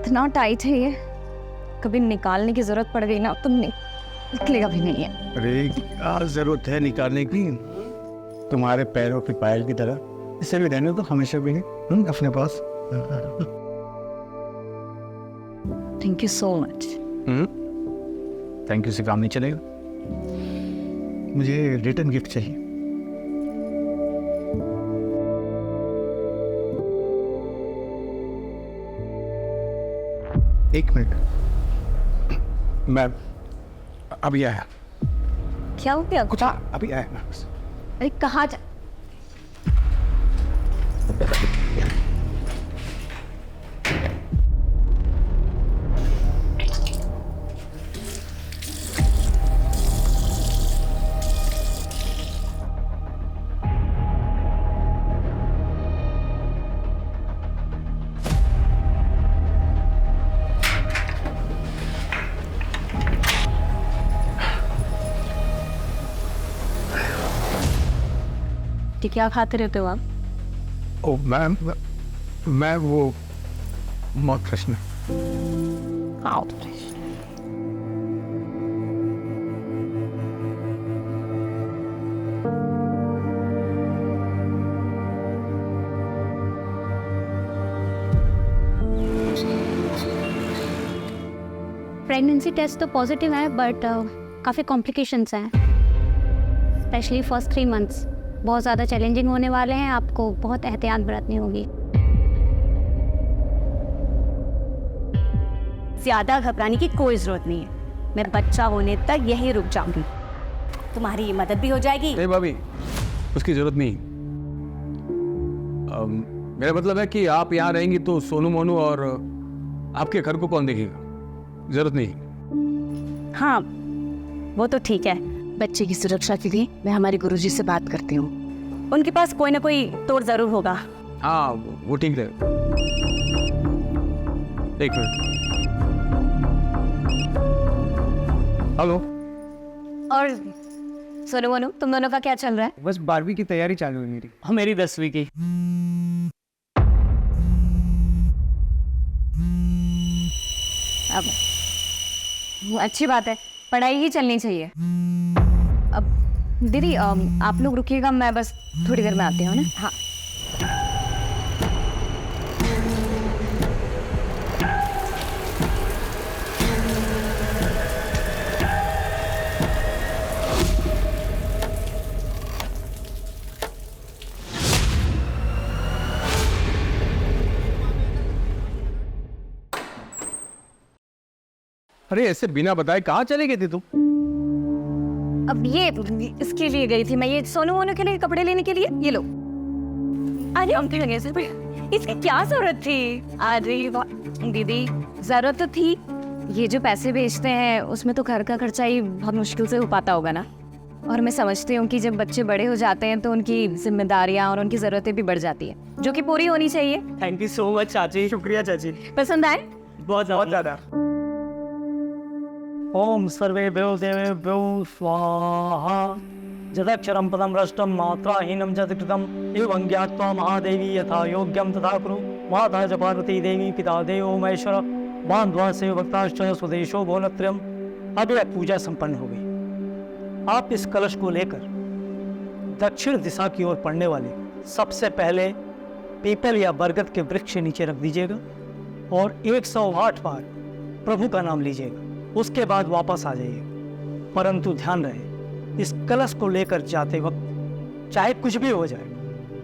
इतना टाइट है ये, कभी निकालने की जरूरत पड़ गई ना तो निकलेगा भी नहीं है। अरे क्या जरूरत है निकालने की, तुम्हारे पैरों की पायल की तरह इसे भी रहने तो हमेशा भी अपने पास। Thank you so much. Thank you से काम नहीं चलेगा, मुझे रिटर्न गिफ्ट चाहिए। एक मिनट, मैं अभी आया। क्या हो गया? कुछ अभी आया मैं बस। अरे कहाँ जा? क्या खाते रहते हो आप? ओ मैम, मैं वो मौत प्रश्न। प्रेगनेंसी टेस्ट तो पॉजिटिव है बट काफ़ी कॉम्प्लिकेशंस हैं, स्पेशली फर्स्ट 3 मंथ्स बहुत ज़्यादा चैलेंजिंग होने वाले हैं। आपको बहुत एहतियात बरतनी होगी। ज़्यादा घबराने की कोई ज़रूरत नहीं है, मैं बच्चा होने तक यहीं रुक जाऊंगी, तुम्हारी मदद भी हो जाएगी। नहीं भाभी, उसकी ज़रूरत नहीं। मेरा मतलब है कि आप यहाँ रहेंगी तो सोनू मोनू और आपके घर को कौन देखेगा? ज़रूरत नहीं। हाँ वो तो ठीक है, बच्चे की सुरक्षा के लिए मैं हमारे गुरुजी से बात करती हूँ। उनके पास कोई ना कोई तोड़ ज़रूर होगा। हाँ वो ठीक है। एक मिनट। हेलो। और सोनू मोनू, तुम दोनों का क्या चल रहा है? बस 12वीं की तैयारी चालू है मेरी। हाँ मेरी 10वीं की। अब अच्छी बात है, पढ़ाई ही चलनी चाहिए। अब दीदी आप लोग रुकिएगा, मैं बस थोड़ी देर में आती हूँ ना। हाँ अरे ऐसे बिना बताए कहाँ चले गए थे तुम? अब ये इसके लिए गई थी मैं, ये सोनू मोनू के लिए कपड़े लेने के लिए। ये लो। अरे हम थे से इसकी क्या जरूरत थी? अरे दीदी जरूरत तो थी, ये जो पैसे भेजते हैं उसमें तो घर का खर्चा ही बहुत मुश्किल से हो पाता होगा ना। और मैं समझती हूँ कि जब बच्चे बड़े हो जाते हैं तो उनकी जिम्मेदारियाँ और उनकी ज़रूरतें भी बढ़ जाती है, जो कि पूरी होनी चाहिए। थैंक यू सो मच चाची। शुक्रिया चाची। पसंद आए? बहुत ज़्यादा। ओम सर्वेभ्यो देवेभ्यो स्वाहा। जदक्षरं पदं भ्रष्टं मात्राहीनं च कृतं एवं ज्ञात्वा महादेवी यथा योग्यं तथा कुरु। माता च पार्वती देवी पिता देवो महेश्वर बांधवा से भक्ताश्च स्वदेशो भोलत्रयम्। अब यह पूजा संपन्न हो गई। आप इस कलश को लेकर दक्षिण दिशा की ओर पड़ने वाले सबसे पहले पीपल या बरगद के वृक्ष के नीचे रख दीजिएगा और 108 बार प्रभु का नाम लीजिएगा। उसके बाद वापस आ जाइए, परंतु ध्यान रहे इस कलश को लेकर जाते वक्त चाहे कुछ भी हो जाए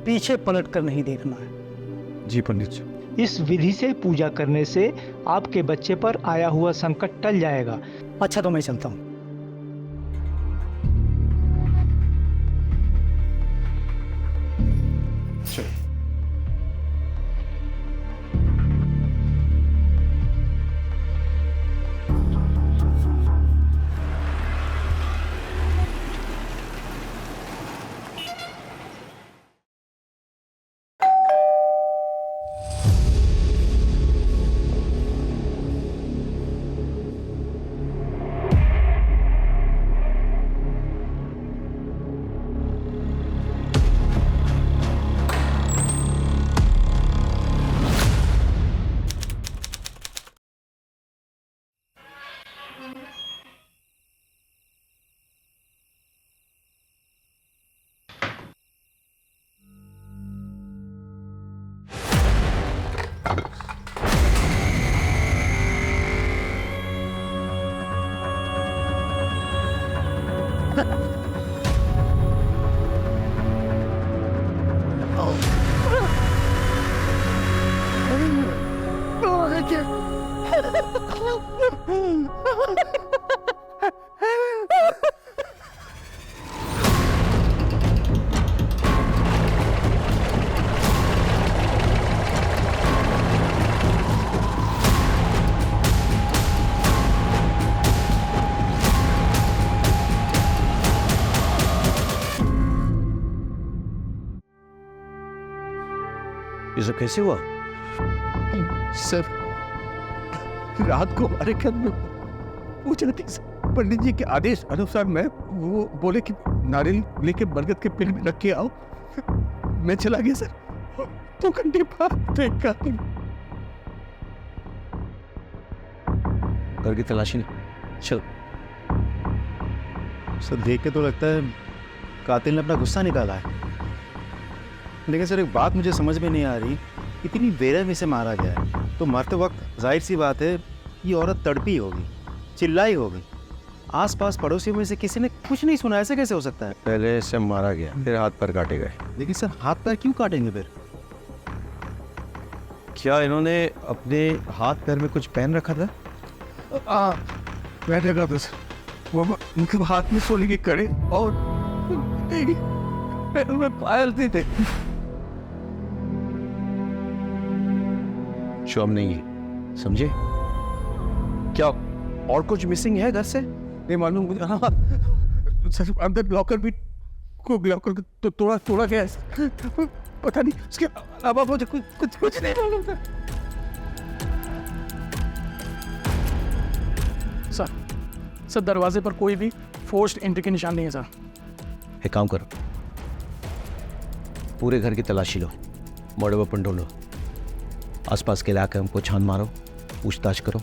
पीछे पलट कर नहीं देखना है। जी पंडित जी। इस विधि से पूजा करने से आपके बच्चे पर आया हुआ संकट टल जाएगा। अच्छा तो मैं चलता हूँ। ये सब कैसे हुआ? सर, रात को हमारे घर में पूछ रही थी पंडित जी के आदेश अनुसार मैं वो बोले कि नारियल लेके बरगद के पेड़ में रख के आओ, मैं चला गया सर। 2 घंटे बाद देखा घर की तलाशी नहीं। चल सर, देख के तो लगता है कातिल ने अपना गुस्सा निकाला है, लेकिन सर एक बात मुझे समझ में नहीं आ रही, इतनी बेरहमी से मारा गया है तो मरते वक्त जाहिर सी बात है ये औरत तड़पी होगी, चिल्लाई होगी। आसपास पड़ोसियों में से किसी ने कुछ नहीं सुना, ऐसे कैसे हो सकता है? पहले से मारा गया, फिर हाथ पैर काटे गए। लेकिन सर हाथ पैर क्यों काटेंगे फिर? क्या इन्होंने अपने हाथ पैर में कुछ पहन रखा था? मैं देखा था सर, वो उनके हाथ में सोने के कड़े और पैरों में पायल थे। शॉम नहीं है, समझे? क्या और कुछ मिसिंग है घर से? नहीं मालूम मुझे। हाँ सर, अंदर लॉकर भी लॉकर तो तोड़ा गया है, पता नहीं उसके अलावा मुझे कुछ नहीं मालूम सर। सर दरवाजे पर कोई भी फोर्स्ड एंट्री के निशान नहीं है सर। एक काम करो, पूरे घर की तलाशी लो, मर्डर वेपन ढूंढो, आसपास के इलाके हमको छान मारो, पूछताछ करो,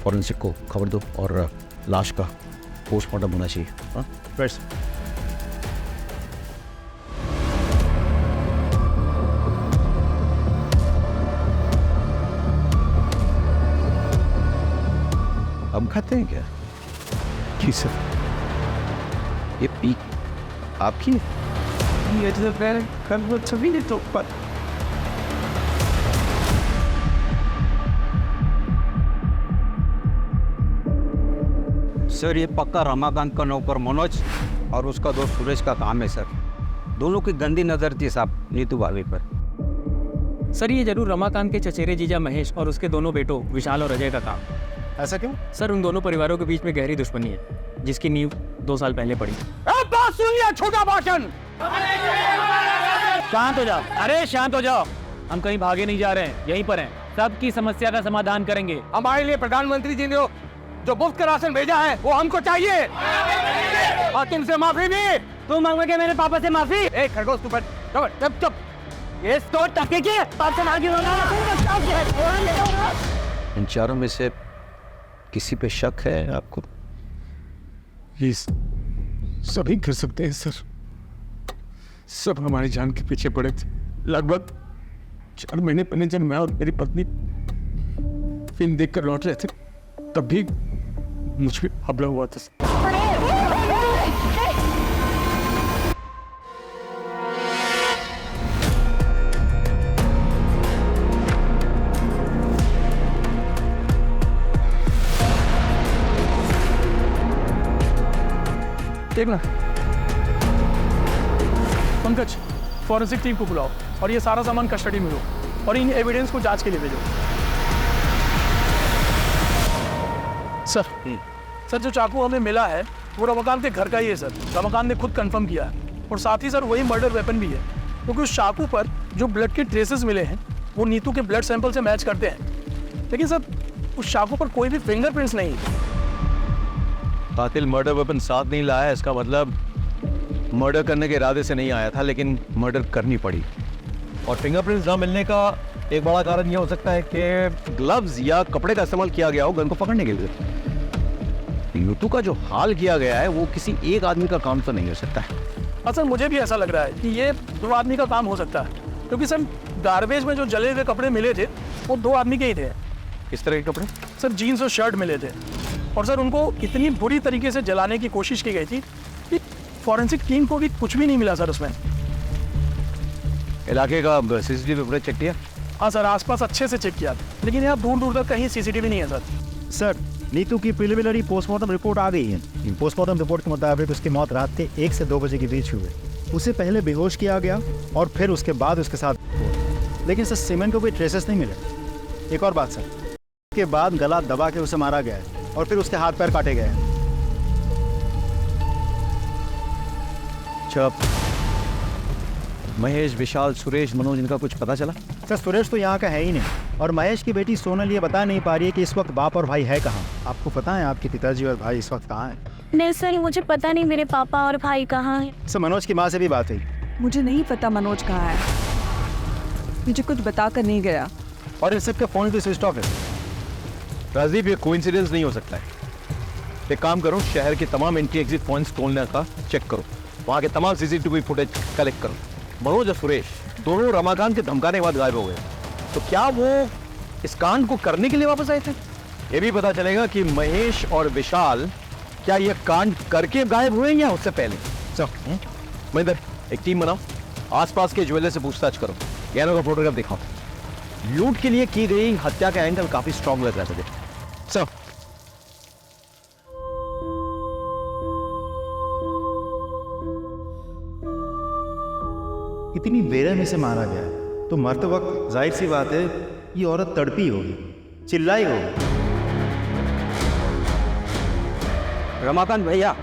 फॉरेंसिक को खबर दो और लाश का पोस्टमार्टम होना चाहिए। हाँ बस हम खाते हैं क्या? जी सर। ये पीक आपकी है? ये तो पहले कल सभी ने तो सर ये पक्का रमाकांत का नौकर मनोज और उसका दोस्त सुरेश का काम है सर। दोनों की गंदी नज़र थी साहब नीतू भाभी पर। सर ये जरूर रमाकांत के चचेरे जीजा महेश और उसके दोनों बेटों विशाल और अजय का काम। ऐसा क्यों? सर उन दोनों परिवारों के बीच में गहरी दुश्मनी है जिसकी नींव 2 साल पहले पड़ी। बात सुनिए, छोटा भाषण। शांत हो जाओ, अरे शांत हो जाओ, हम कहीं भागे नहीं जा रहे हैं, यहीं पर हैं। सबकी समस्या का समाधान करेंगे। हमारे लिए प्रधानमंत्री जी ने जो मुफ्त का राशन भेजा है वो हमको चाहिए और तुमसे माफी भी। तुम मांगोगे मेरे पापा से माफी? एक खरगोश तू बैठ, चुप चुप। ये तो टके की इन चारों में से किसी पे शक है आपको? प्लीज, सभी कर सकते हैं सर। सब हमारी जान के पीछे पड़े थे। लगभग 4 महीने पहले जब मैं और मेरी पत्नी फिल्म देखकर लौट रहे थे, तब भी मुझ पे हमला हुआ था। देखना पंकज, फॉरेंसिक टीम को बुलाओ और ये सारा सामान कस्टडी में लो और इन एविडेंस को जांच के लिए भेजो। सर जो चाकू हमें मिला है वो रमाकांत के घर का ही है सर। रमाकांत ने खुद कंफर्म किया है और साथ ही सर वही मर्डर वेपन भी है, क्योंकि उस चाकू पर जो ब्लड के ट्रेसेस मिले हैं वो नीतू के ब्लड सैंपल से मैच करते हैं, लेकिन सर उस चाकू पर कोई भी फिंगरप्रिंट्स नहीं। कातिल मर्डर वेपन साथ नहीं लाया, इसका मतलब मर्डर करने के इरादे से नहीं आया था, लेकिन मर्डर करनी पड़ी। और फिंगरप्रिंट्स ना मिलने का एक बड़ा कारण यह हो सकता है कि ग्लव्स या कपड़े का इस्तेमाल किया गया हो गन को पकड़ने के लिए। नीतू का जो हाल किया गया है वो किसी एक आदमी का काम तो नहीं हो सकता है। सर मुझे भी ऐसा लग रहा है कि ये 2 आदमी का काम हो सकता है, क्योंकि सर गार्बेज में जो जले हुए कपड़े मिले थे वो 2 आदमी के ही थे। किस तरह के कपड़े? सर जीन्स और शर्ट मिले थे और सर उनको इतनी बुरी तरीके से जलाने की कोशिश की गई थी कि फॉरेंसिक टीम को भी कुछ भी नहीं मिला सर उसमें। इलाके का सीसीटीवी फुटेज चेक किया? हाँ सर, आसपास अच्छे से चेक किया, लेकिन यहाँ दूर दूर तक कहीं सीसीटीवी नहीं है सर। सर नीतू की प्रिलिमिनरी पोस्टमार्टम रिपोर्ट आ गई है। पोस्टमार्टम रिपोर्ट के मुताबिक उसकी मौत रात के 1 से 2 बजे के बीच हुई। उसे पहले बेहोश किया गया और फिर उसके बाद उसके साथ, लेकिन सर सीमेंट को कोई ट्रेसेस नहीं मिले। एक और बात सर, के बाद गला दबा के उसे मारा गया है और फिर उसके हाथ पैर काटे गए हैं। चुप। महेश, विशाल, सुरेश, मनोज, इनका कुछ पता चला? सर सुरेश तो यहाँ का है ही नहीं और महेश की बेटी सोनल ये बता नहीं पा रही है कि इस वक्त बाप और भाई है कहाँ। आपको पता है आपके पिताजी और भाई इस वक्त कहाँ हैं? नहीं सर, मुझे पता नहीं मेरे पापा और भाई कहाँ हैं। सर मनोज की माँ से भी बात हुई। मुझे नहीं पता मनोज कहाँ है, मुझे कुछ बता कर नहीं गया। और इस सबके फोन भी स्विच ऑफ है। राजीव, ये कोइंसिडेंस नहीं हो सकता है। एक काम करो, शहर के तमाम एंट्री एग्जिट पॉइंट्स खोलने का चेक करो, वहाँ के तमाम सीसीटीवी फुटेज कलेक्ट करो। मनोज और सुरेश दोनों रमाकांत के धमकाने के बाद गायब हो गए, तो क्या वो इस कांड को करने के लिए वापस आए थे? ये भी पता चलेगा कि महेश और विशाल क्या ये कांड करके गायब हुए या उससे पहले। सर महेंद्र, एक टीम बनाओ, आसपास के ज्वेलर से पूछताछ करो, गहनों का फोटोग्राफ दिखाओ। लूट के लिए की गई हत्या का एंगल काफी स्ट्रॉन्ग लग रहा है मुझे। सर इतनी बेरहमी से मारा गया है तो मरते वक्त जाहिर सी बात है ये औरत तड़पी होगी, चिल्लाई होगी। रमाकांत भैया,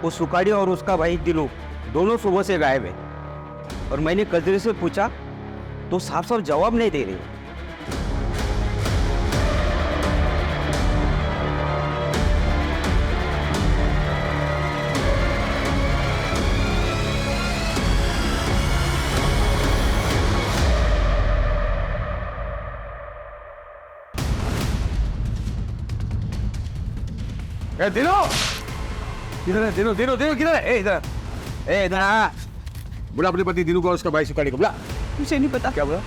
वो सुकाड़ी और उसका भाई दिलू दोनों सुबह से गायब है और मैंने कजरी से पूछा तो साफ साफ जवाब नहीं दे रही। दिनो, इधर है, दिनो, दिनो, दिनो किधर है? ए इधर, ए इधर आ। बुला अपने पति दिनू को और उसका भाई सुकाड़ी को बुला। मुझे नहीं पता। क्या बोला?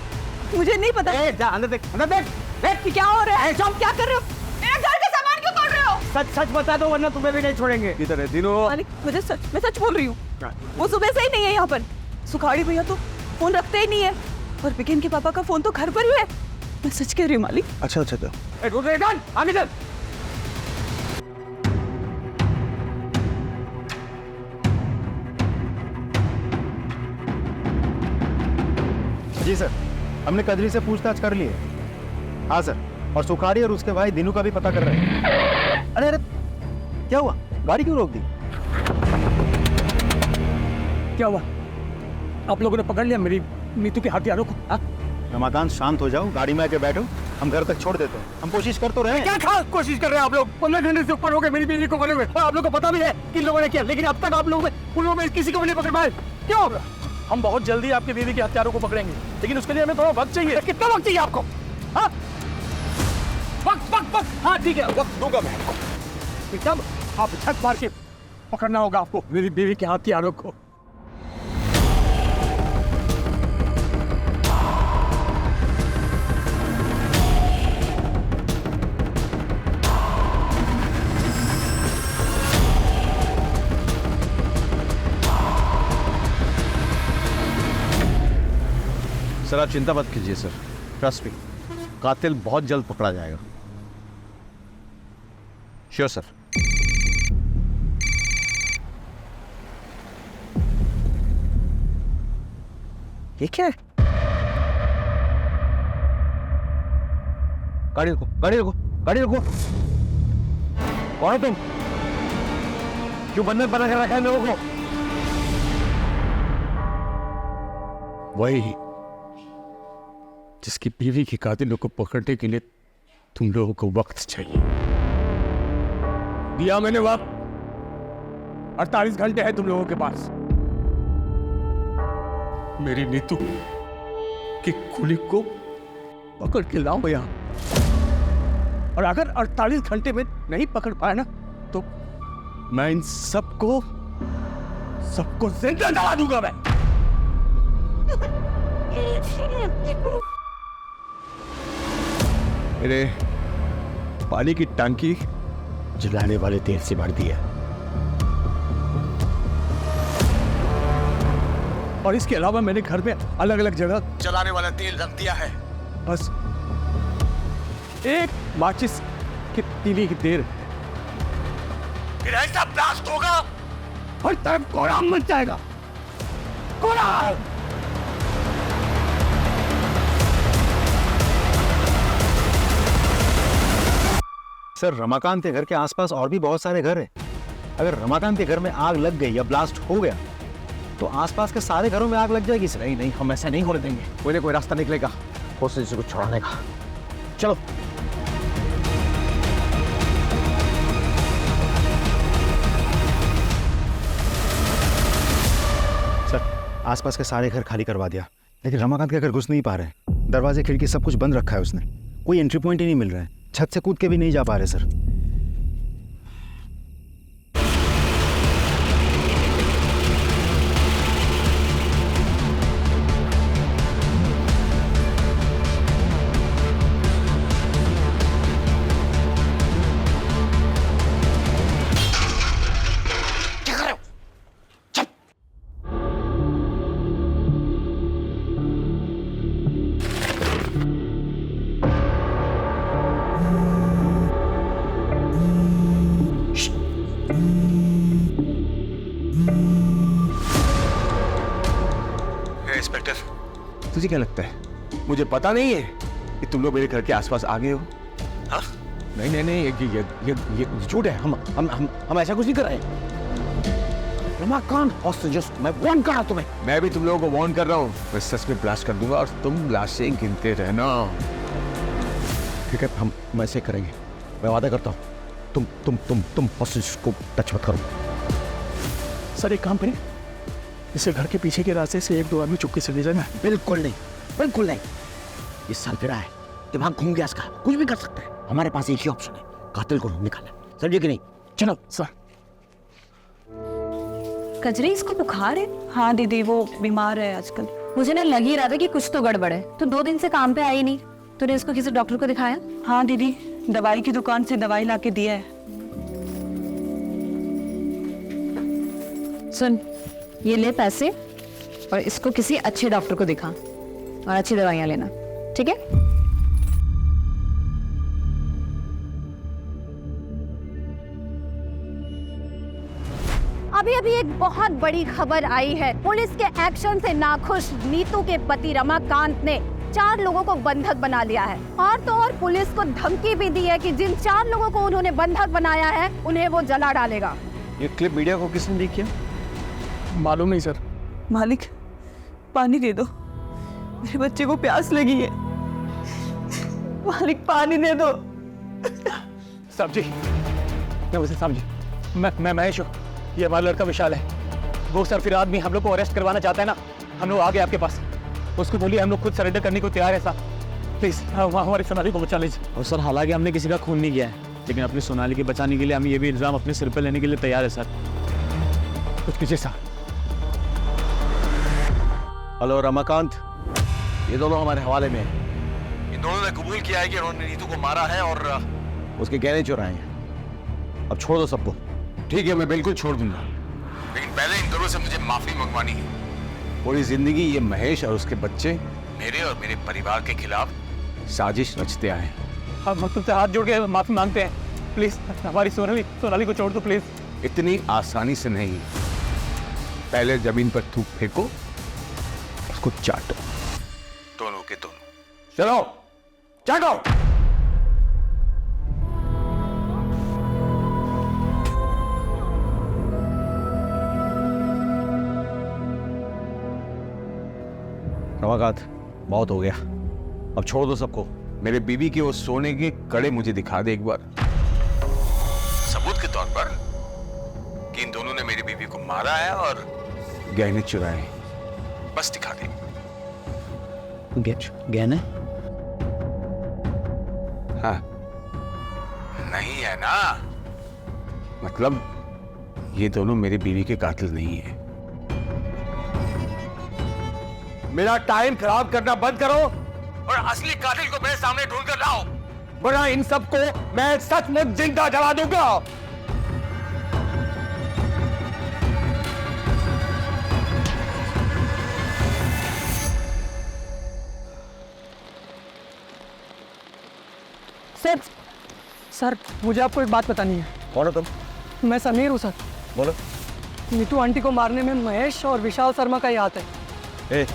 मुझे नहीं पता। ए जा अंदर देख, अंदर देख, देख क्या हो रहा है? तुम क्या कर रहे हो? मेरे घर का सामान क्यों तोड़ रहे हो? सच सच बता दो वरना तुम्हें भी नहीं छोड़ेंगे। किधर है दिनो? मुझे सच, मैं सच बोल रही हूँ। वो सुबह से ही नहीं है यहाँ पर। सुखाड़ी भैया तो फोन रखते ही नहीं है और बिकिन के पापा का फोन तो घर पर ही है। मैं सच कह रही हूँ मालिक। अच्छा अच्छा अच्छा। ए दूसरे कान आगे चल। जी सर, हमने कजरी से पूछताछ कर ली है। हाँ सर, और सुखाड़ी और उसके भाई दिनू का भी पता कर रहे हैं। अरे अरे क्या हुआ? गाड़ी क्यों रोक दी? क्या हुआ? आप लोगों ने पकड़ लिया मेरी नीतू के हथियारों को? रमाकांत शांत हो जाओ, गाड़ी में आके बैठो, हम घर तक छोड़ देते हैं। हम कोशिश कर तो रहे हैं। क्या खास कोशिश कर रहे हैं आप लोग? 15 घंटे से ऊपर हो गए मेरी बीवी को पकड़े हुए। आप लोगों को पता भी है किन लोगों ने किया, लेकिन अब तक आप लोगों में किसी को भी नहीं पकड़ पाए। क्यों? हम बहुत जल्दी आपके बीवी के हत्यारों को पकड़ेंगे, लेकिन उसके लिए हमें थोड़ा वक्त चाहिए। कितना वक्त चाहिए आपको? हाँ वक्त वक्त वक्त। हाँ ठीक है, वक्त दूंगा मैं आपको। एकदम आप छक मार के पकड़ना होगा आपको मेरी बीवी के हथियारों को। सर आप चिंता मत कीजिए सर, ट्रस्ट मी, कातिल बहुत जल्द पकड़ा जाएगा। Sure sir. ये क्या है? गाड़ी रुको, गाड़ी रुको, गाड़ी रुको। कौन हो तुम? क्यों बंधन बना कर रखा है लोगों को? वही जिसकी बीवी के कातिलों को पकड़ने के लिए तुम लोगों को वक्त चाहिए। दिया मैंने वक्त, 48 घंटे है तुम लोगों के पास। मेरी नीतू की खूनी को पकड़ के लाओ यहां, और अगर 48 घंटे में नहीं पकड़ पाया ना तो मैं इन सबको जिंदा जला दूंगा मैं। मेरे पानी की टंकी जलाने वाले तेल से भर दिया और इसके अलावा मैंने घर में अलग अलग जगह जलाने वाला तेल रख दिया है। बस एक माचिस की तीली की देर है फिर ऐसा ब्लास्ट होगा और तब कोराम मच जाएगा। कोराम! सर, रमाकांत के घर के आसपास और भी बहुत सारे घर हैं। अगर रमाकांत के घर में आग लग गई या ब्लास्ट हो गया तो आसपास के सारे घरों में आग लग जाएगी। नहीं नहीं, हम ऐसा नहीं होने देंगे। कोई ना कोई रास्ता निकलेगा हॉस्टेज से कुछ छुड़ाने का। चलो। सर, आसपास के सारे घर खाली करवा दिया, लेकिन रमाकांत के घर घुस नहीं पा रहे। दरवाजे खिड़की सब कुछ बंद रखा है उसने। कोई एंट्री पॉइंट ही नहीं मिल रहा है। छत से कूद के भी नहीं जा पा रहे सर। इंस्पेक्टर, तुझे क्या लगता है मुझे पता नहीं है कि तुम लोग मेरे घर के आसपास आ गए हो? हाँ? नहीं नहीं नहीं, ये झूठ है। हम ऐसा कुछ नहीं कर रहे। रमाकांत हॉस्टेजेस, मैं वार्न कर रहा हूं तुम्हें। मैं भी तुम लोगों को वार्न कर रहा हूँ। मैं सच में ब्लास्ट कर दूंगा और तुम लाशें गिनते रहना। ठीक है, हम ऐसे करेंगे। मैं वादा करता हूँ तुम हॉस्टेजेस को टच मत करो। सर, एक काम करें, इसे घर के पीछे के रास्ते से 1-2 आदमी चुपके से ले जाना। बिल्कुल नहीं, बिल्कुल नहीं। ये सालफिरा है, दिमाग घूम गया इसका। कुछ भी कर सकते हैं। हमारे पास एक ही ऑप्शन है, कातिल को निकालना। समझे कि नहीं? चलो सर। कजरी, इसको बुखार है? हाँ दीदी, वो बीमार है आजकल। मुझे ना लग ही रहा था कि कुछ तो गड़बड़ है। तो 2 दिन से काम पे आई नहीं। तूने इसको किसी डॉक्टर को दिखाया? हाँ दीदी, दवाई की दुकान से दवाई लाके दिया है। सुन, ये ले पैसे और इसको किसी अच्छे डॉक्टर को दिखा और अच्छी दवाइयां लेना, ठीक है? अभी अभी एक बहुत बड़ी खबर आई है। पुलिस के एक्शन से नाखुश नीतू के पति रमाकांत ने 4 लोगों को बंधक बना लिया है। और तो और पुलिस को धमकी भी दी है कि जिन 4 लोगों को उन्होंने बंधक बनाया है उन्हें वो जला डालेगा। ये क्लिप मीडिया को किसने लीक किया? मालूम नहीं सर। मालिक, पानी दे दो, मेरे बच्चे को प्यास लगी है। मालिक, पानी दे दो। साहब जी, मैं उसे साहब जी, मैं महेश हूँ। ये हमारा लड़का विशाल है। वो सर फिर आदमी हम लोग को अरेस्ट करवाना चाहता है ना। हम लोग आ गए आपके पास। उसको बोलिए हम लोग खुद सरेंडर करने को तैयार है साहब। प्लीज हमारी सोनाली को बचा लीजिए। और सर, हालांकि हमने किसी का खून नहीं किया है, लेकिन अपनी सोनाली के बचाने के लिए हम ये भी इल्जाम अपने सिर पर लेने के लिए तैयार है सर। कुछ कीजिए साहब। हेलो रमाकांत, ये दोनों हमारे हवाले में हैं। इन दोनों ने कबूल किया है कि उन्होंने नीतू को मारा है और उसके गहने चुराए हैं। अब छोड़ दो सबको। ठीक है, मैं बिल्कुल छोड़ दूंगा, लेकिन पहले इन दोनों से मुझे माफी मंगवानी है। पूरी जिंदगी ये महेश और उसके बच्चे मेरे और मेरे परिवार के खिलाफ साजिश रचते आए हैं। हम तुमसे हाथ जोड़ के माफी मांगते हैं। प्लीज हमारी सोनाली को छोड़ दो प्लीज। इतनी आसानी से नहीं। पहले जमीन पर थूक फेंको, उसको चाटो, दोनों के दोनों। चलो चाटो। रमाकांत, बहुत हो गया। अब छोड़ दो सबको। मेरे बीवी के वो सोने के कड़े मुझे दिखा दे एक बार, सबूत के तौर पर कि इन दोनों ने मेरी बीवी को मारा है और गहने चुराए। बस दिखा दे। गहने? हाँ, नहीं है ना? मतलब ये दोनों मेरी बीवी के कातिल नहीं है। मेरा टाइम खराब करना बंद करो और असली कातिल को मेरे सामने ढूंढ कर लाओ, वरना इन सबको मैं सचमुच जिंदा जला दूंगा। सर, मुझे आपको एक बात बतानी है। कौन हो तुम? मैं समीर हूँ सर। बोलो। नीतू आंटी को मारने में महेश और विशाल शर्मा का ही हाथ है। ए,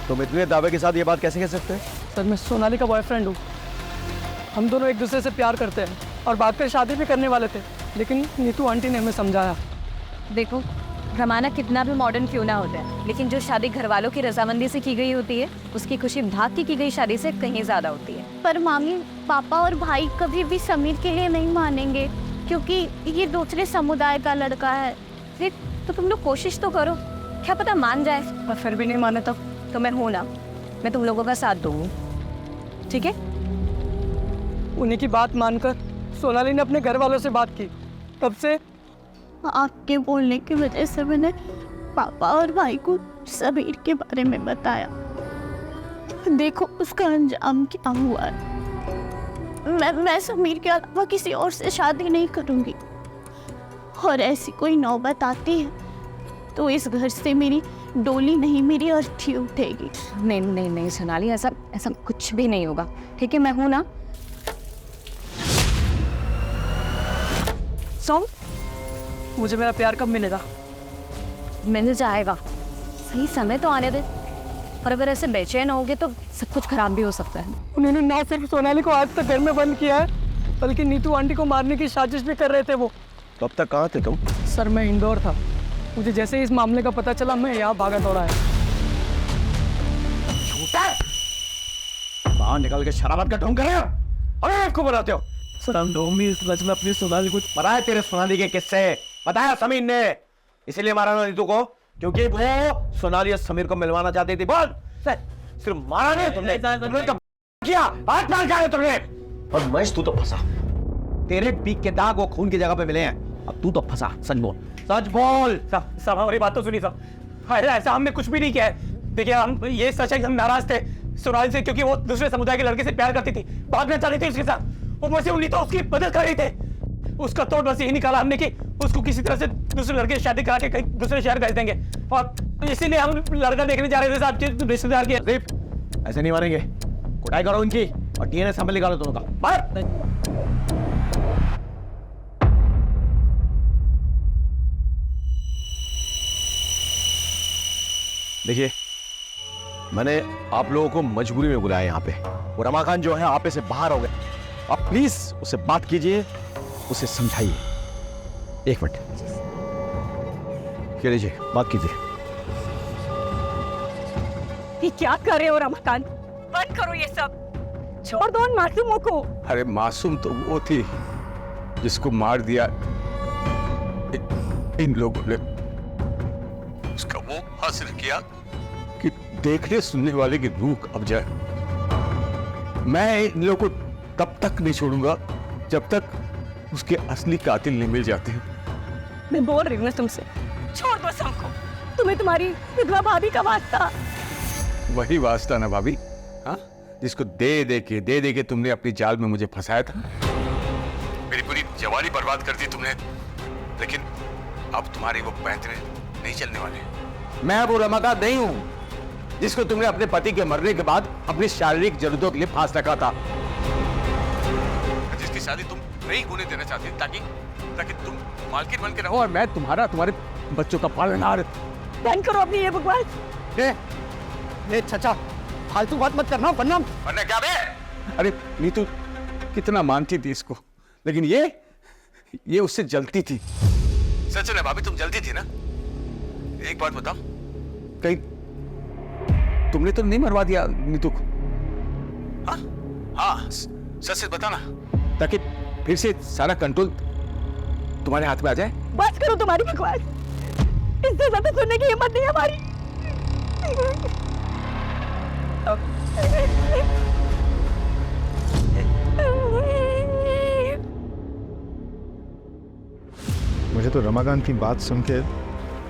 तुम इतने दावे के साथ ये बात कैसे कह सकते हो? सर मैं सोनाली का बॉयफ्रेंड हूँ। हम दोनों एक दूसरे से प्यार करते हैं और बाद में शादी भी करने वाले थे, लेकिन नीतू आंटी ने हमें समझाया। देखो, रमाना कितना भी मॉडर्न क्यों ना होता है, लेकिन जो शादी घर वालों की रजामंदी से की गई होती है, उसकी खुशी भाग की गई शादी से कहीं ज़्यादा होती है। पर मामी, पापा और भाई कभी भी समीर के लिए नहीं मानेंगे, क्योंकि ये दूसरे समुदाय का लड़का है। फिर तो तुम लोग कोशिश तो करो, क्या पता मान जाए। और फिर भी नहीं माने तो मैं हूँ ना, मैं तुम लोगों का साथ दूँगी, ठीक है? उन्हीं की बात मानकर सोनाली ने अपने घर वालों से बात की। तब से आपके बोलने की वजह से मैंने पापा और भाई को समीर के बारे में बताया। देखो उसका अंजाम क्या हुआ है। मैं समीर के अलावा किसी और से शादी नहीं करूँगी, और ऐसी कोई नौबत आती है तो इस घर से मेरी डोली नहीं, मेरी अर्थी उठेगी। नहीं नहीं नहीं सोनाली, ऐसा कुछ भी नहीं होगा, ठीक है? मैं हूँ ना। सॉन्ग, मुझे मेरा प्यार कब मिलेगा? मिल जाएगा, सही समय तो आने दे। और अगर ऐसे बेचैन होगे तो सब कुछ खराब भी हो सकता है। उन्होंने ना सिर्फ सोनाली को आज तक घर में बंद किया है, बल्कि नीतू आंटी को मारने की साजिश भी कर रहे थे वो। तो अब तक कहाँ थे तुम? सर मैं इंदौर था, मुझे जैसे ही इस मामले का पता चला मैं यहाँ भागा दौड़ा है। बाहर निकल के शरारत का ढोंग कर रहे हो और आपको बनाते हो। सर हम लोग भी इस लच में अपनी सोनाली को बताया तेरे सोनाली के किस्से, बताया समीर ने, इसीलिए मारा ना नीतू को, क्योंकि वो सोनाली और समीर को मिलवाना चाहती थी। बोल, सिर्फ मारा नहीं तुमने तो किया, हाथ मार खाया तुमने। और महेश तू तो फंसा, तेरे पीक के दाग वो खून की जगह पे मिले हैं, अब तू तो फंसा। सच बोल, सच बोल। सब हमारी बात तो सुनी सब। ऐसा हमने कुछ भी नहीं किया है। देखिए हम ये सच है कि हम नाराज थे सोनाली से, क्योंकि वो दूसरे समुदाय के लड़के से प्यार करती थी, भागना चाह रही थी उसके साथ। ऊपर से उन्हीं तो उसकी मदद कर रही थे। उसका तोड़ बस यही निकाला हमने कि उसको किसी तरह से दूसरे लड़के से शादी करा के कहीं दूसरे शहर भेज देंगे, और इसीलिए हम लड़का देखने जा रहे थे साहब रिश्तेदार के। ऐसे नहीं मारेंगे, कुटाई करो उनकी और डीएनए सैंपल निकालो दोनों का। मार। देखिए, मैंने आप लोगों को मजबूरी में बुलाया यहाँ पे। वो रमाकांत जो है आपे से बाहर हो गए, आप प्लीज उससे बात कीजिए, उसे समझाइए। एक मिनट, लीजिए बात कीजिए। ये क्या कर रहे हो रमाकांत? बंद करो ये सब, छोड़ दो उन मासूमों को। अरे मासूम तो वो थी जिसको मार दिया इन लोगों ने। उसका वो हासिल किया कि देखने सुनने वाले की रूह अब जाए। मैं इन लोगों को तब तक नहीं छोड़ूंगा जब तक उसके असली कातिल नहीं मिल जाते। मैं बोल रही हूँ ना तुमसे, छोड़ दो सबको। तुम्हें तुम्हारी विधवा भाभी का वास्ता। वही वास्ता ना भाभी, हाँ, जिसको दे दे के तुमने अपनी जाल में मुझे फंसाया था। मेरी पूरी जवानी बर्बाद कर दी तुमने, लेकिन अब तुम्हारी वो पैंतरे नहीं चलने वाले। मैं वो रमाकांत नहीं हूं जिसको तुमने अपने पति के मरने के बाद अपनी शारीरिक जरूरतों के लिए फांस रखा था, जिसकी शादी तुम नहीं होने देना चाहती ताकि तुम मालकिन बन के रहो और मैं तुम्हारे बच्चों का पालनहार। बंद करो अपनी ये बकवास। ये चाचा, फालतू बात मत करना, वरना क्या बे? अरे नीतू कितना मानती थी इसको, लेकिन ये उससे जलती थी। सच है भाभी, तुम जलती थी ना। एक बात बताओ, कहीं तुमने तो नहीं मरवा दिया नीतू को? हाँ, सच से बताना, ताकि फिर से सारा कंट्रोल तुम्हारे हाथ में आ जाए। बस करो तुम्हारी बकवास, इससे ज्यादा सुनने की हिम्मत नहीं हमारी। मुझे तो रमाकांत की बात सुन के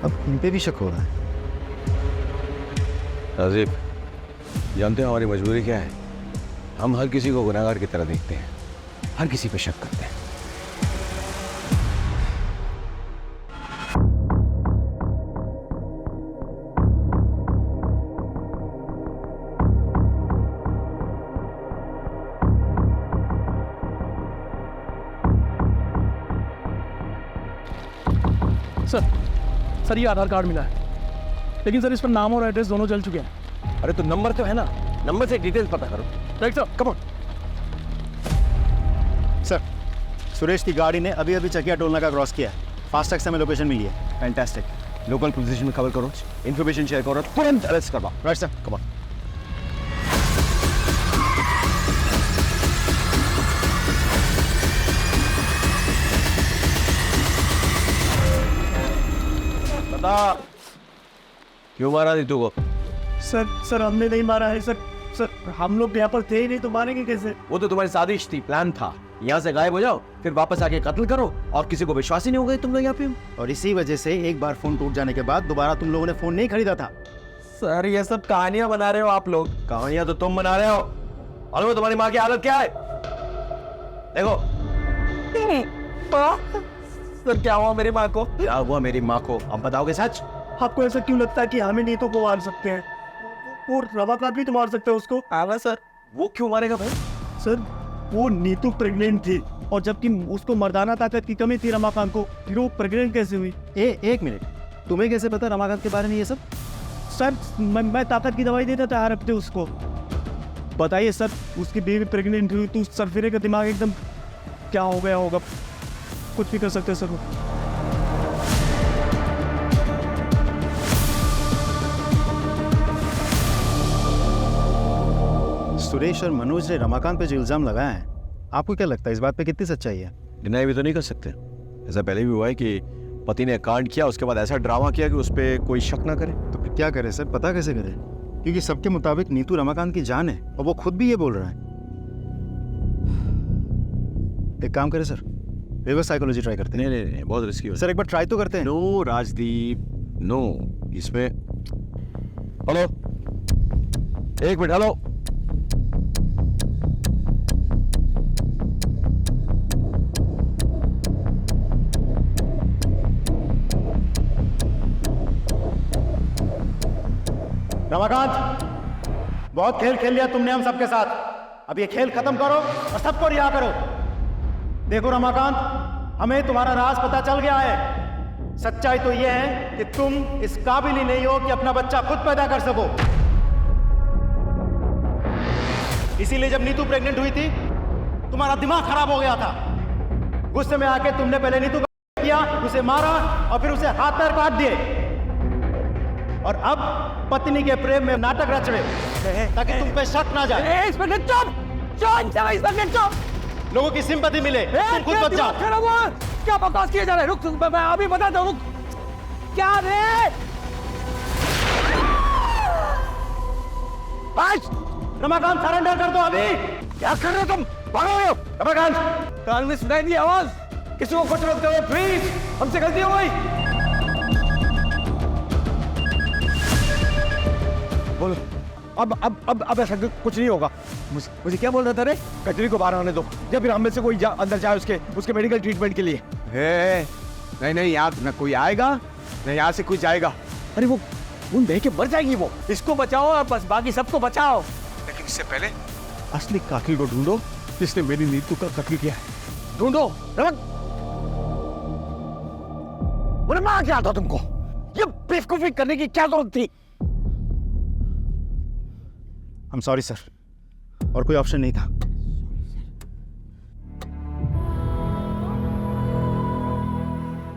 अब इन पे भी शक हो रहा है। राजीव, जानते हो हमारी मजबूरी क्या है? हम हर किसी को गुनहगार की तरह देखते हैं, हर किसी पे शक करते हैं। सर ये आधार कार्ड मिला है, लेकिन सर इस पर नाम और एड्रेस दोनों चल चुके हैं। अरे तो नंबर तो है ना, नंबर से डिटेल्स पता करो। Right sir, come on. Sir, Suresh की गाड़ी ने अभी अभी चकिया टोल नाका क्रॉस किया है। फास्टैग से हमें लोकेशन मिली है। फैंटास्टिक। लोकल पोजीशन में खबर करो, इन्फॉर्मेशन शेयर करो, तुरंत अरेस्ट करवाओ। Right sir, come on. बता क्यों मारा नीतू को? सर हमने नहीं मारा है सर। सर हम लोग यहाँ पर थे ही नहीं, तो मारेंगे कैसे? वो तो तुम्हारी साजिश थी, प्लान था। यहाँ से गायब हो जाओ, फिर वापस आके कत्ल करो, और किसी को विश्वास ही नहीं हो गए तुम लोग यहाँ पे। और इसी वजह से एक बार फोन टूट जाने के बाद दोबारा तुम लोगों ने फोन नहीं खरीदा था। सर ये सब कहानियां बना रहे हो आप लोग। कहानियां तो तुम बना रहे हो। और तुम्हारी माँ की हालत क्या है देखो। सर क्या हुआ मेरी माँ को? क्या हुआ मेरी माँ को, अब बताओगे सच? आपको ऐसा क्यों लगता है कि हमें नीतू को मार सकते हैं? वो रमाकांत भी तो मार सकते हैं उसको। आवा सर, वो क्यों मारेगा भाई? सर वो नीतू प्रेग्नेंट थी, और जबकि उसको मर्दाना ताकत की कमी थी रमाकांत को, फिर वो प्रेग्नेंट कैसे हुई? एक मिनट, तुम्हें कैसे पता रमाकांत के बारे में ये सब? सर मैं ताकत की दवाई देता था हर हफ्ते उसको। बताइए सर, उसकी बीवी प्रेग्नेंट हुई तो उस सरफिरे का दिमाग एकदम क्या हो गया होगा? कुछ भी कर सकते हैं सर वो। सुरेश और मनोज ने रमाकांत पे जो इल्जाम लगाया है, आपको क्या लगता है इस बात पे कितनी सच्चाई है? डिनाई भी तो नहीं कर सकते। ऐसा पहले भी हुआ है कि पति ने कांड किया, उसके बाद ऐसा ड्रामा किया कि उस पर कोई शक ना करे। तो फिर क्या करे सर, पता कैसे करे? क्योंकि सबके मुताबिक नीतू रमाकांत की जान है, और वो खुद भी ये बोल रहा है। एक काम करें सर, रिवर्स साइकोलॉजी ट्राई करते हैं। नहीं, बहुत रिस्की हो सर एक बार ट्राई तो करते हैं। No Rajdeep, no. इसमें हेलो, एक मिनट, हेलो। रमाकांत, बहुत खेल खेल लिया तुमने हम सबके साथ। अब ये खेल खत्म करो और सबको रिहा करो। देखो रमाकांत, हमें तुम्हारा राज पता चल गया है। सच्चाई तो यह है कि तुम इस काबिल ही नहीं हो कि अपना बच्चा खुद पैदा कर सको। इसीलिए जब नीतू प्रेग्नेंट हुई थी, तुम्हारा दिमाग खराब हो गया था। गुस्से में आके तुमने पहले नीतू को किया, उसे मारा और फिर उसे हाथ पैर काट दिए। और अब पत्नी के प्रेम में नाटक रच रहे हो ताकि तुम पे शक ना जाए। लोगों की सिंपैथी मिले, तुम खुद बच जाओ। क्या बकवास किए जा रहे हैं? रुक, मैं अभी बताता हूँ। क्या रे? रमाकांत सरेंडर कर दो अभी। क्या कर रहे हो तुम? भागो रहे हो? रमाकांत, कान में सुनाई दी आवाज? किसी को कुछ मत करो प्लीज, हमसे गलती हो गई। बोलो, अब ऐसा कुछ नहीं होगा। मुझे क्या बोल रहा था रे? कचरी को बाहर आने दो, या फिर हम में से कोई अंदर जाए उसके मेडिकल ट्रीटमेंट के लिए। नहीं, यहाँ न कोई आएगा, न यहाँ से कोई जाएगा। अरे वो देख के मर जाएगी वो। इसको बचाओ और बस बाकी सबको बचाओ। लेकिन इससे पहले असली कातिल को ढूंढो, जिसने मेरी नीतू का कत्ल किया है। ढूंढो। बोले माँ क्या था तुमको? ये बेवकूफी करने की क्या जरूरत थी? I'm sorry सर, और कोई ऑप्शन नहीं था।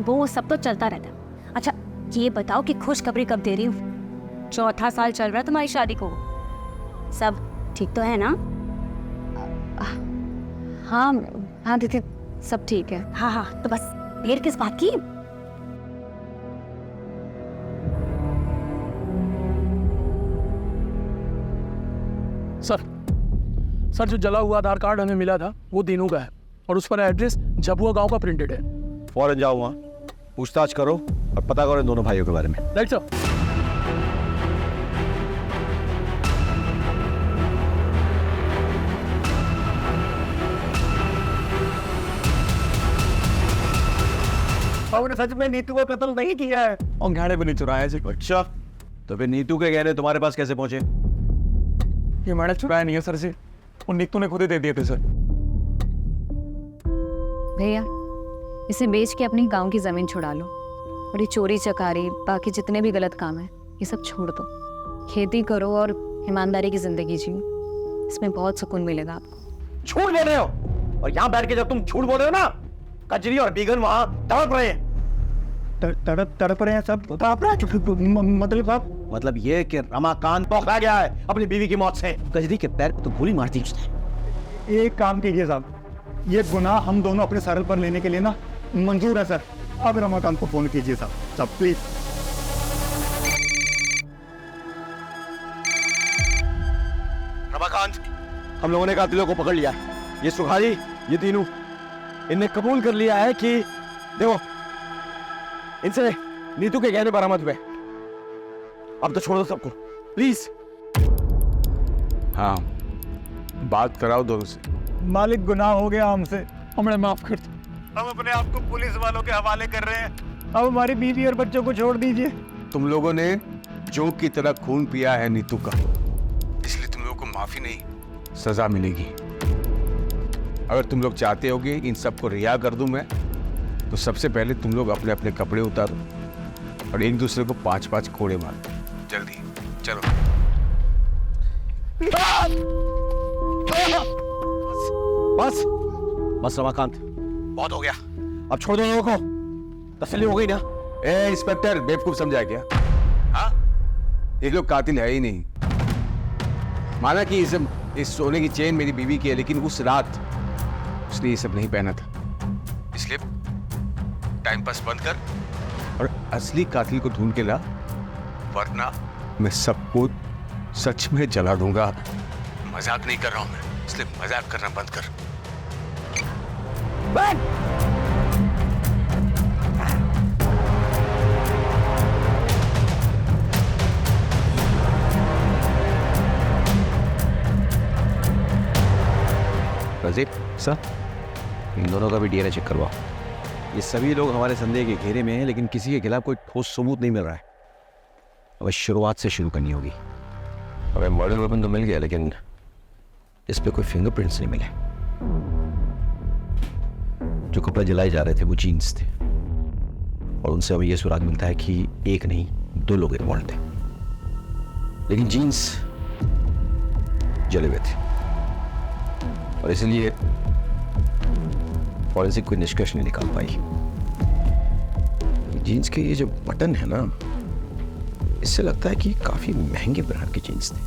वो सब तो चलता रहता है। अच्छा ये बताओ कि खुशखबरी कब दे रही हूँ? 4था साल चल रहा है तुम्हारी शादी को। सब ठीक तो है ना? हाँ दीदी, सब ठीक है। हाँ, तो बस देर किस बात की? सर जो जला हुआ आधार कार्ड हमें मिला था वो दीनू का है, और उस पर एड्रेस झबुआ गांव का प्रिंटेड है। फौरन जाओ वहाँ, पूछताछ करो और पता करो इन दोनों भाइयों के बारे में। Right sir. सच में नीतू को कत्ल नहीं किया है और गहने भी नहीं चुराया है। अच्छा, तो फिर नीतू के गहने तुम्हारे पास कैसे पहुंचे? ये मैंने चुराया नहीं है सर जी, वो नीतू ने खुद ही दे दिए थे सर। भैया इसे बेच के अपनी गांव की जमीन छुड़ा लो, और ये चोरी चकारी बाकी जितने भी गलत काम है ये सब छोड़ दो। खेती करो और ईमानदारी की जिंदगी जियो, इसमें बहुत सुकून मिलेगा आपको। झूठ बोल रहे हो, और यहाँ बैठ के जब तुम झूठ बोल रहे हो ना, कजरी और बीगन वहां तड़प रहे हैं। तड़प रहे हैं सब, मतलब आप मतलब ये कि रमाकांत बौखला गया है अपनी बीवी की मौत से। कजरी के पैर को तो गोली मार दी उसने। एक काम कीजिए साहब, ये गुनाह हम दोनों अपने सर पर लेने के लिए ना मंजूर है सर। अब रमाकांत को फोन कीजिए साहब प्लीज। रमाकांत, हम लोगों ने कातिलों को पकड़ लिया है। ये सुखारी, ये तीनों, इनने कबूल कर लिया है कि देखो इनसे नीतू के गहने बरामद हुए। अब तो छोड़ दो सबको प्लीज। हाँ, बात कराओ दोनों से। मालिक, गुनाह हो गया हमसे, हमें माफ कर दो। हम अपने आप को पुलिस वालों के हवाले कर रहे हैं। अब हमारी बीवी और बच्चों को छोड़ दीजिए। तुम लोगों ने जोंक की तरह खून पिया है नीतू का, इसलिए तुम लोगों को माफी नहीं, सजा मिलेगी। अगर तुम लोग चाहते हो कि इन सबको रिहा कर दूं मैं, तो सबसे पहले तुम लोग अपने अपने कपड़े उतारो और एक दूसरे को 5-5 कोड़े मारो। जल्दी चलो। बस बस रमाकांत, बहुत हो गया, अब छोड़ दो लोगों को। तसल्ली हो गई ना? ए इंस्पेक्टर, बेवकूफ समझा क्या? हाँ, ये लोग कातिल है ही नहीं। माना कि इस सोने की चेन मेरी बीवी की है, लेकिन उस रात उसने ये सब नहीं पहना था, इसलिए टाइम पास बंद कर और असली कातिल को ढूंढ के ला, वरना मैं सबको सच में जला दूंगा। मजाक नहीं कर रहा हूं मैं, इसलिए मजाक करना बंद कर। रजीब सर, इन दोनों का भी डीएनए चेक करवाओ। ये सभी लोग हमारे संदेह के घेरे में हैं, लेकिन किसी के खिलाफ कोई ठोस सबूत नहीं मिल रहा है। अब शुरुआत से शुरू करनी होगी। हमें मर्डर वेपन तो मिल गया, लेकिन इस पे कोई फिंगरप्रिंट्स नहीं मिले। जो कपड़े जलाए जा रहे थे वो जीन्स थे, और उनसे हमें यह सुराग मिलता है कि एक नहीं 2 लोग इन्वॉल्व थे, लेकिन जीन्स जले हुए थे, और इसलिए फॉरेंसिक कोई निष्कर्ष नहीं निकाल पाई। जीन्स के ये जो बटन है ना, इससे लगता है कि काफी महंगे ब्रांड के जीन्स थे।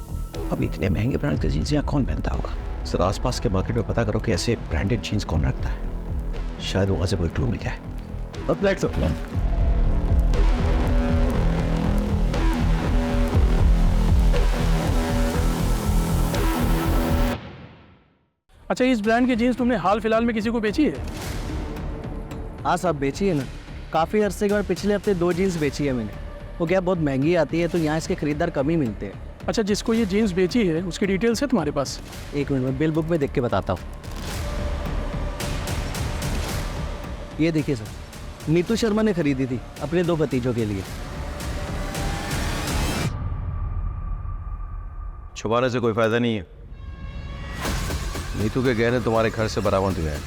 अब इतने महंगे ब्रांड के जीन्स यहाँ कौन पहनता होगा? सर, आसपास के मार्केट में पता करो कि ऐसे ब्रांडेड जीन्स कौन रखता है। शायद वहां से कोई क्लू मिल जाए। अब लेट्स गो। अच्छा, इस ब्रांड की जीन्स तुमने हाल फिलहाल में किसी को बेची है? हाँ साहब, बेची है ना। काफ़ी अरसे के बाद पिछले हफ्ते 2 जीन्स बेची है मैंने। वो क्या बहुत महंगी आती है, तो यहाँ इसके खरीदार कम ही मिलते हैं। अच्छा, जिसको ये जीन्स बेची है उसकी डिटेल्स है तुम्हारे पास? एक मिनट में बिल बुक में देख के बताता हूँ। ये देखिए सर, नीतू शर्मा ने खरीदी थी अपने 2 भतीजों के लिए। छुपाने से कोई फायदा नहीं है। नीतू के गहने तुम्हारे घर से बरामद हुए हैं।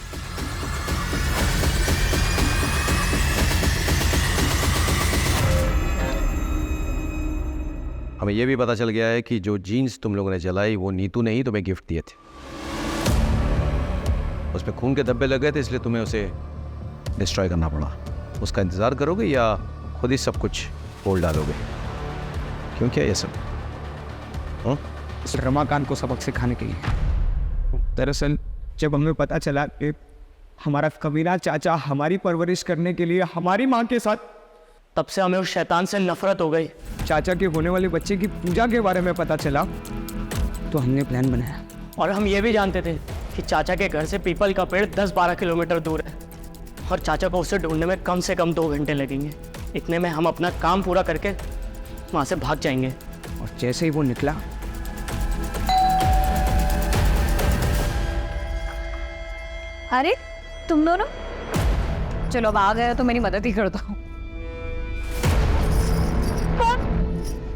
हमें यह भी पता चल गया है कि जो जीन्स तुम लोगों ने जलाई वो नीतू ने ही तुम्हें गिफ्ट दिए थे। उसमें खून के धब्बे लग गए थे, इसलिए तुम्हें उसे डिस्ट्रॉय करना पड़ा। उसका इंतज़ार करोगे या खुद ही सब कुछ खोल डालोगे? क्यों, क्या ये सब? रमाकांत को सबक सिखाने के लिए। दरअसल जब हमें पता चला कि हमारा कमीना चाचा हमारी परवरिश करने के लिए हमारी माँ के साथ, तब से हमें उस शैतान से नफरत हो गई। चाचा के होने वाले बच्चे की पूजा के बारे में पता चला, तो हमने प्लान बनाया। और हम ये भी जानते थे कि चाचा के घर से पीपल का पेड़ 10-12 किलोमीटर दूर है, और चाचा को उसे ढूंढने में कम से कम 2 घंटे लगेंगे। इतने में हम अपना काम पूरा करके वहाँ से भाग जाएंगे। और जैसे ही वो निकला, अरे तुम दोनों, चलो अब आ गए तो मेरी मदद ही करता हूँ।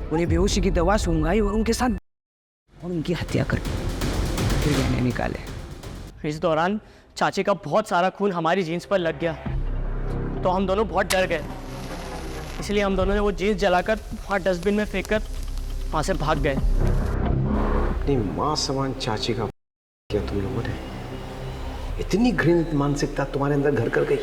उन्हें बेहोशी की दवा सूंघाई और उनके साथ और उनकी हत्या कर फिर गहने निकाले। इस दौरान चाचे का बहुत सारा खून हमारी जीन्स पर लग गया, तो हम दोनों बहुत डर गए। इसलिए हम दोनों ने वो जीन्स जलाकर वहाँ डस्टबिन में फेंक कर वहाँ से भाग गए। अपनी माँ समान चाची का क्या तुम लोगों ने? इतनी घृणित मानसिकता तुम्हारे अंदर घर कर गई?